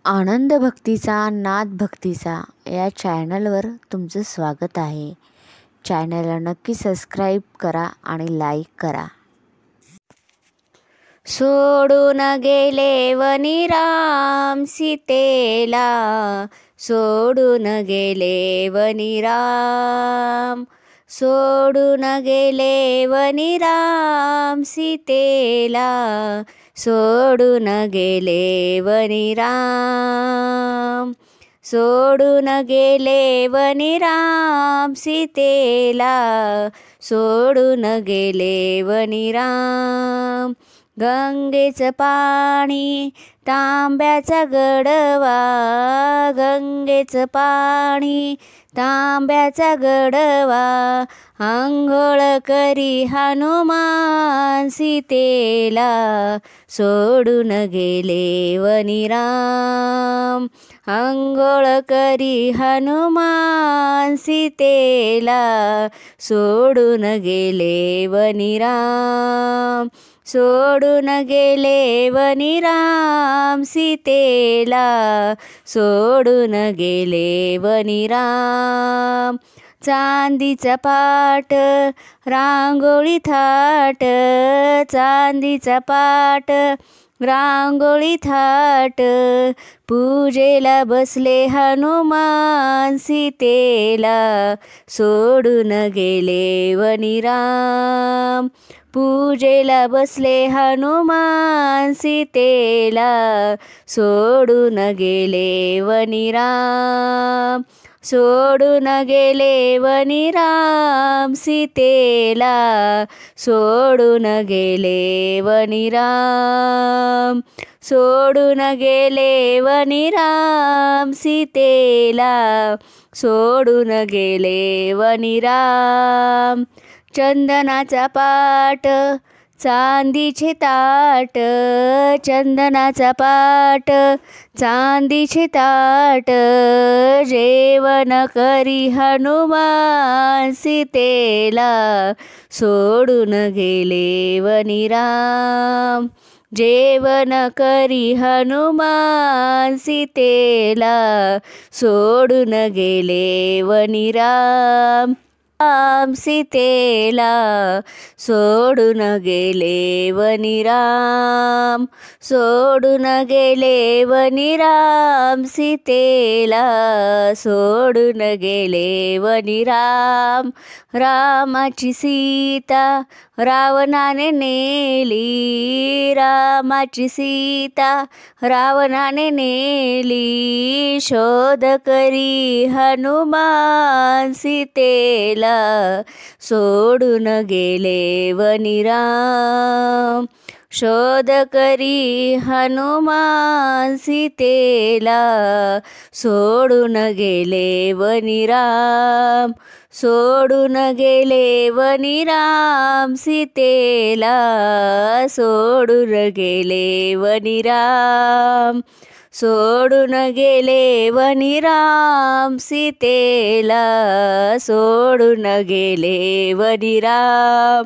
आनंद भक्तीचा नाद भक्तीचा या चॅनलवर तुमचं स्वागत आहे। चॅनलला नक्की सबस्क्राईब करा आणि लाईक करा। सोडून गेले वनी राम सीतेला, सोडून गेले वनी राम, सोडून गेले वनी राम सीतेला, सोडून गेले वनी राम, सोडून गेले वनी राम सीतेला, सोडून गेले वनी राम। गंगेचं पाणी तांब्याचा गडवा, गंगेचं पाणी तांब्याचा गडवा, अंघोळ करी हनुमान सीतेला, सोडून गेले वनी राम, अंघोळ करी हनुमान सीतेला, सोडून गेले वनी राम, सोडून गेले वनी राम सीतेला, सोडून गेले वनी राम। चांदीचा पाट रांगोळी थाट, चांदीचा पाट रांगोळी थाट, पूजेला बसले हनुमान सीतेला, सोडून गेले वनी राम, पूजेला बसले हनुमान सीतेला, सोडून गेले वनी राम, सोडून गेले वनी राम सीतेला, सोडून गेले वनी राम, सोडून गेले वनी राम सीतेला, सोडून गेले वनी राम। चंदनाचा पाट चांदीचे ताट, चंदनाचा पाट चांदीचे ताट, जेवण करी हनुमान सीतेला, सोडून गेले वनी राम, जेवण करी हनुमान सीतेला, सोडून गेले वनी राम, राम सीतेला, सोडून गेले वनी राम, सोडून गेले वनी राम सीतेला, सोडून गेले वनी राम। रामाची सीता रावणाने नेली, रामाची सीता रावणाने नेली, शोध करी हनुमान सीतेला, सोडून गेले वनी राम, शोध करी हनुमान सीतेला, सोडून गेले वनी राम, सोडून गेले वनी राम सीतेला, सोडून गेले वनी राम, सोडून गेले वनी राम सीतेला, सोडून गेले वनी राम।